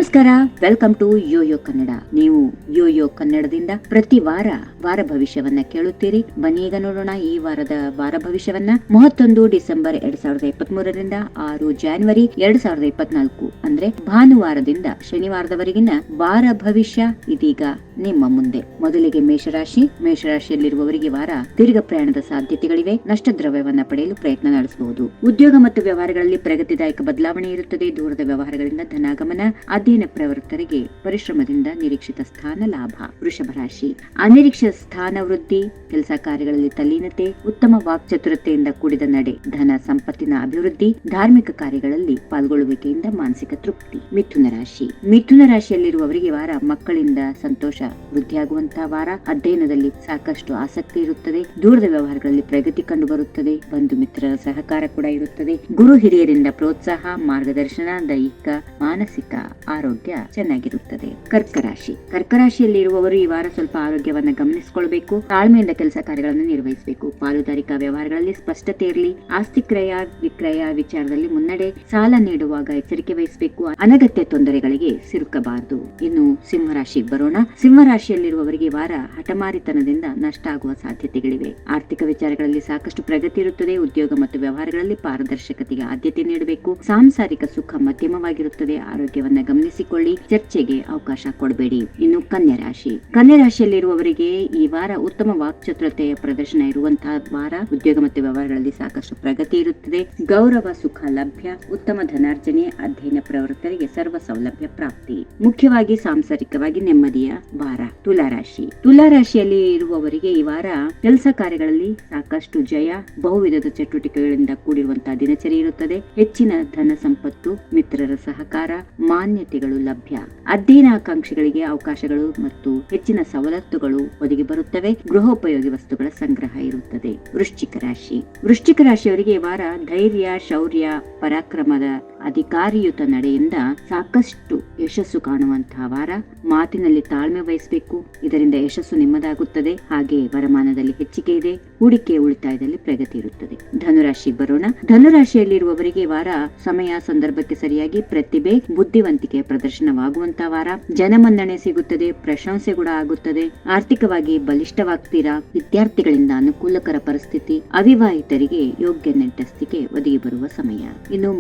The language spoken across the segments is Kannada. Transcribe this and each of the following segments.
ನಮಸ್ಕಾರ, ವೆಲ್ಕಮ್ ಟು ಯೋಯೋ ಕನ್ನಡ. ನೀವು ಯೋಯೋ ಕನ್ನಡದಿಂದ ಪ್ರತಿ ವಾರ ಭವಿಷ್ಯವನ್ನ ಕೇಳುತ್ತೀರಿ. ಬನ್ನಿ ಈಗ ನೋಡೋಣ ಈ ವಾರದ ವಾರ ಭವಿಷ್ಯವನ್ನ. 31 ಡಿಸೆಂಬರ್ 2023ರಿಂದ 6 ಜಾನ್ವರಿ 2024 ಅಂದ್ರೆ ಭಾನುವಾರದಿಂದ ಶನಿವಾರದವರೆಗಿನ ವಾರ ಭವಿಷ್ಯ ಇದೀಗ ನಿಮ್ಮ ಮುಂದೆ. ಮೊದಲಿಗೆ ಮೇಷರಾಶಿಯಲ್ಲಿರುವವರಿಗೆ ವಾರ ದೀರ್ಘ ಪ್ರಯಾಣದ ಸಾಧ್ಯತೆಗಳಿವೆ. ನಷ್ಟ ದ್ರವ್ಯವನ್ನ ಪಡೆಯಲು ಪ್ರಯತ್ನ ನಡೆಸಬಹುದು. ಉದ್ಯೋಗ ಮತ್ತು ವ್ಯವಹಾರಗಳಲ್ಲಿ ಪ್ರಗತಿದಾಯಕ ಬದಲಾವಣೆ ಇರುತ್ತದೆ. ದೂರದ ವ್ಯವಹಾರಗಳಿಂದ ಧನಾಗಮನ. ಅಧ್ಯಯನ ಪ್ರವೃತ್ತರಿಗೆ ಪರಿಶ್ರಮದಿಂದ ನಿರೀಕ್ಷಿತ ಸ್ಥಾನ ಲಾಭ. ವೃಷಭ ರಾಶಿ, ಅನಿರೀಕ್ಷಿತ ಸ್ಥಾನ ವೃದ್ಧಿ, ಕೆಲಸ ಕಾರ್ಯಗಳಲ್ಲಿ ತಲ್ಲೀನತೆ, ಉತ್ತಮ ವಾಕ್ಚಾತುರ್ಯತೆಯಿಂದ ಕೂಡಿದ ನಡೆ, ಧನ ಸಂಪತ್ತಿನ ಅಭಿವೃದ್ಧಿ, ಧಾರ್ಮಿಕ ಕಾರ್ಯಗಳಲ್ಲಿ ಪಾಲ್ಗೊಳ್ಳುವಿಕೆಯಿಂದ ಮಾನಸಿಕ ತೃಪ್ತಿ. ಮಿಥುನ ರಾಶಿಯಲ್ಲಿರುವವರಿಗೆ ವಾರ ಮಕ್ಕಳಿಂದ ಸಂತೋಷ ವೃದ್ಧಿಯಾಗುವಂತಹ ವಾರ. ಅಧ್ಯಯನದಲ್ಲಿ ಸಾಕಷ್ಟು ಆಸಕ್ತಿ ಇರುತ್ತದೆ. ದೂರದ ವ್ಯವಹಾರಗಳಲ್ಲಿ ಪ್ರಗತಿ ಕಂಡು ಬರುತ್ತದೆ. ಬಂಧು ಮಿತ್ರರ ಸಹಕಾರ ಕೂಡ ಇರುತ್ತದೆ. ಗುರು ಹಿರಿಯರಿಂದ ಪ್ರೋತ್ಸಾಹ, ಮಾರ್ಗದರ್ಶನ, ದೈಹಿಕ ಮಾನಸಿಕ ಆರೋಗ್ಯ ಚೆನ್ನಾಗಿರುತ್ತದೆ. ಕರ್ಕರಾಶಿಯಲ್ಲಿರುವವರು ಈ ವಾರ ಸ್ವಲ್ಪ ಆರೋಗ್ಯವನ್ನ ಗಮನಿಸಿಕೊಳ್ಬೇಕು. ತಾಳ್ಮೆಯಿಂದ ಕೆಲಸ ಕಾರ್ಯಗಳನ್ನು ನಿರ್ವಹಿಸಬೇಕು. ಪಾಲುದಾರಿಕಾ ವ್ಯವಹಾರಗಳಲ್ಲಿ ಸ್ಪಷ್ಟತೆ ಇರಲಿ. ಆಸ್ತಿ ಕ್ರಯ ವಿಕ್ರಯ ವಿಚಾರದಲ್ಲಿ ಮುನ್ನಡೆ. ಸಾಲ ನೀಡುವಾಗ ಎಚ್ಚರಿಕೆ ವಹಿಸಬೇಕು. ಅನಗತ್ಯ ತೊಂದರೆಗಳಿಗೆ ಸಿಲುಕಬಾರದು. ಇನ್ನು ಸಿಂಹರಾಶಿಗೆ ಬರೋಣ. ಸಿಂಹರಾಶಿಯಲ್ಲಿರುವವರಿಗೆ ವಾರ ಹಠಮಾರಿತನದಿಂದ ನಷ್ಟ ಆಗುವ ಸಾಧ್ಯತೆಗಳಿವೆ. ಆರ್ಥಿಕ ವಿಚಾರಗಳಲ್ಲಿ ಸಾಕಷ್ಟು ಪ್ರಗತಿ ಇರುತ್ತದೆ. ಉದ್ಯೋಗ ಮತ್ತು ವ್ಯವಹಾರಗಳಲ್ಲಿ ಪಾರದರ್ಶಕತೆಗೆ ಆದ್ಯತೆ ನೀಡಬೇಕು. ಸಾಂಸಾರಿಕ ಸುಖ ಮಧ್ಯಮವಾಗಿರುತ್ತದೆ. ಆರೋಗ್ಯವನ್ನ ಗಮನಿಸಿಕೊಳ್ಳಿ. ಚರ್ಚೆಗೆ ಅವಕಾಶ ಕೊಡಬೇಡಿ. ಇನ್ನು ಕನ್ಯರಾಶಿಯಲ್ಲಿರುವವರಿಗೆ ಈ ವಾರ ಉತ್ತಮ ವಾಕ್ಚಾತುರ್ಯತೆಯ ಪ್ರದರ್ಶನ ಇರುವಂತಹ ವಾರ. ಉದ್ಯೋಗ ಮತ್ತು ವ್ಯವಹಾರಗಳಲ್ಲಿ ಸಾಕಷ್ಟು ಪ್ರಗತಿ ಇರುತ್ತದೆ. ಗೌರವ ಸುಖ ಲಭ್ಯ. ಉತ್ತಮ ಧನಾರ್ಜನೆ. ಅಧ್ಯಯನ ಪ್ರವೃತ್ತರಿಗೆ ಸರ್ವ ಸೌಲಭ್ಯ ಪ್ರಾಪ್ತಿ. ಮುಖ್ಯವಾಗಿ ಸಾಂಸಾರಿಕವಾಗಿ ನೆಮ್ಮದಿಯ ವಾರ. ತುಲಾರಾಶಿಯಲ್ಲಿ ಇರುವವರಿಗೆ ಈ ವಾರ ಕೆಲಸ ಕಾರ್ಯಗಳಲ್ಲಿ ಸಾಕಷ್ಟು ಜಯ. ಬಹುವಿಧದ ಚಟುವಟಿಕೆಗಳಿಂದ ಕೂಡಿರುವಂತಹ ದಿನಚರಿ ಇರುತ್ತದೆ. ಹೆಚ್ಚಿನ ಧನ ಸಂಪತ್ತು, ಮಿತ್ರರ ಸಹಕಾರ, ಮಾನ್ಯತೆಗಳು ಲಭ್ಯ. ಅಧ್ಯಯನಾಕಾಂಕ್ಷಿಗಳಿಗೆ ಅವಕಾಶಗಳು ಮತ್ತು ಹೆಚ್ಚಿನ ಸವಲತ್ತುಗಳು ಒದಗಿ ಬರುತ್ತವೆ. ಗೃಹೋಪಯೋಗಿ ವಸ್ತುಗಳ ಸಂಗ್ರಹ ಇರುತ್ತದೆ. ವೃಶ್ಚಿಕ ರಾಶಿಯವರಿಗೆ ಈ ವಾರ ಧೈರ್ಯ, ಶೌರ್ಯ, ಪರಾಕ್ರಮದ ಅಧಿಕಾರಿಯುತ ನಡೆಯಿಂದ ಸಾಕಷ್ಟು ಯಶಸ್ಸು ಕಾಣುವಂತಹ ವಾರ. ಮಾತಿನಲ್ಲಿ ತಾಳ್ಮೆ ವಹಿಸಬೇಕು. ಇದರಿಂದ ಯಶಸ್ಸು ನಿಮ್ಮದಾಗುತ್ತದೆ. ಹಾಗೆ ವರಮಾನದಲ್ಲಿ ಹೆಚ್ಚಿಗೆ ಇದೆ. ಹೂಡಿಕೆ ಉಳಿತಾಯದಲ್ಲಿ ಪ್ರಗತಿ ಇರುತ್ತದೆ. ಧನುರಾಶಿಗೆ ಬರೋಣ. ಧನುರಾಶಿಯಲ್ಲಿರುವವರಿಗೆ ವಾರ ಸಮಯ ಸಂದರ್ಭಕ್ಕೆ ಸರಿಯಾಗಿ ಪ್ರತಿಭೆ, ಬುದ್ಧಿವಂತಿಕೆಯ ಪ್ರದರ್ಶನವಾಗುವಂತಹ ವಾರ. ಜನಮನ್ನಣೆ ಸಿಗುತ್ತದೆ. ಪ್ರಶಂಸೆ ಕೂಡ ಆಗುತ್ತದೆ. ಆರ್ಥಿಕವಾಗಿ ಬಲಿಷ್ಠವಾಗ್ತೀರಾ. ವಿದ್ಯಾರ್ಥಿಗಳಿಂದ ಅನುಕೂಲಕರ ಪರಿಸ್ಥಿತಿ. ಅವಿವಾಹಿತರಿಗೆ ಯೋಗ್ಯ ನೆಂಟಸ್ತಿಕೆ ಒದಗಿ ಬರುವ ಸಮಯ. ಇನ್ನು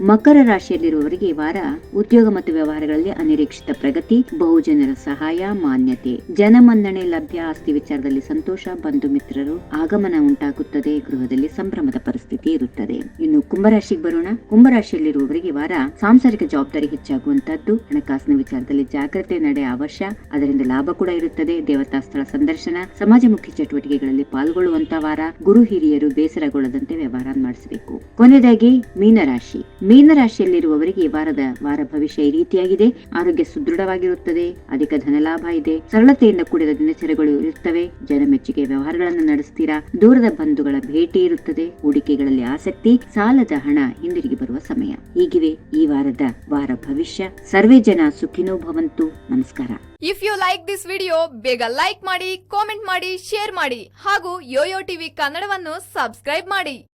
ಮಕರ ರಾಶಿಯಲ್ಲಿರುವವರಿಗೆ ವಾರ ಉದ್ಯೋಗ ಮತ್ತು ವ್ಯವಹಾರಗಳಲ್ಲಿ ಅನಿರೀಕ್ಷಿತ ಪ್ರಗತಿ, ಬಹುಜನರ ಸಹಾಯ, ಮಾನ್ಯತೆ, ಜನಮನ್ನಣೆ ಲಭ್ಯ. ಆಸ್ತಿ ವಿಚಾರದಲ್ಲಿ ಸಂತೋಷ. ಬಂಧು ಮಿತ್ರರು ಆಗಮನ ಉಂಟಾಗುತ್ತದೆ. ಗೃಹದಲ್ಲಿ ಸಂಭ್ರಮದ ಪರಿಸ್ಥಿತಿ ಇರುತ್ತದೆ. ಇನ್ನು ಕುಂಭರಾಶಿಗೆ ಬರೋಣ. ಕುಂಭರಾಶಿಯಲ್ಲಿರುವವರಿಗೆ ವಾರ ಸಾಂಸಾರಿಕ ಜವಾಬ್ದಾರಿ ಹೆಚ್ಚಾಗುವಂತದ್ದು. ಹಣಕಾಸಿನ ವಿಚಾರದಲ್ಲಿ ಜಾಗ್ರತೆ ನಡೆ ಅವಶ್ಯ. ಅದರಿಂದ ಲಾಭ ಕೂಡ ಇರುತ್ತದೆ. ದೇವತಾ ಸ್ಥಳ ಸಂದರ್ಶನ, ಸಮಾಜಮುಖಿ ಚಟುವಟಿಕೆಗಳಲ್ಲಿ ಪಾಲ್ಗೊಳ್ಳುವಂತ ವಾರ. ಗುರು ಹಿರಿಯರು ಬೇಸರಗೊಳ್ಳದಂತೆ ವ್ಯವಹಾರ ಮಾಡಿಸಬೇಕು. ಕೊನೆಯದಾಗಿ ಮೀನರಾಶಿಯಲ್ಲಿರುವವರಿಗೆ ಈ ವಾರ ಭವಿಷ್ಯ ಈ ರೀತಿಯಾಗಿದೆ. ಆರೋಗ್ಯ ಸುದೃಢವಾಗಿರುತ್ತದೆ. ಅಧಿಕ ಧನಲಾಭ ಇದೆ. ಸರಳತೆಯಿಂದ ಕೂಡಿದ ದಿನಚರಿಗಳು ಇರುತ್ತವೆ. ಜನಮೆಚ್ಚುಗೆ ವ್ಯವಹಾರಗಳನ್ನು ನಡೆಸ್ತೀರಾ. ದೂರದ ಬಂಧುಗಳ ಭೇಟಿ ಇರುತ್ತದೆ. ಹೂಡಿಕೆಗಳಲ್ಲಿ ಆಸಕ್ತಿ. ಸಾಲದ ಹಣ ಹಿಂದಿರುಗಿ ಬರುವ ಸಮಯ. ಹೀಗಿವೆ ಈ ವಾರದ ವಾರ ಭವಿಷ್ಯ. ಸರ್ವೇ ಜನ ಸುಖಿನೋ ಭವಂತು. ನಮಸ್ಕಾರ. If you like this video, ಬೇಗ ಲೈಕ್ ಮಾಡಿ, ಕಾಮೆಂಟ್ ಮಾಡಿ, ಶೇರ್ ಮಾಡಿ ಹಾಗೂ ಯೋಯೋ ಟಿವಿ ಕನ್ನಡವನ್ನು ಸಬ್ಸ್ಕ್ರೈಬ್ ಮಾಡಿ.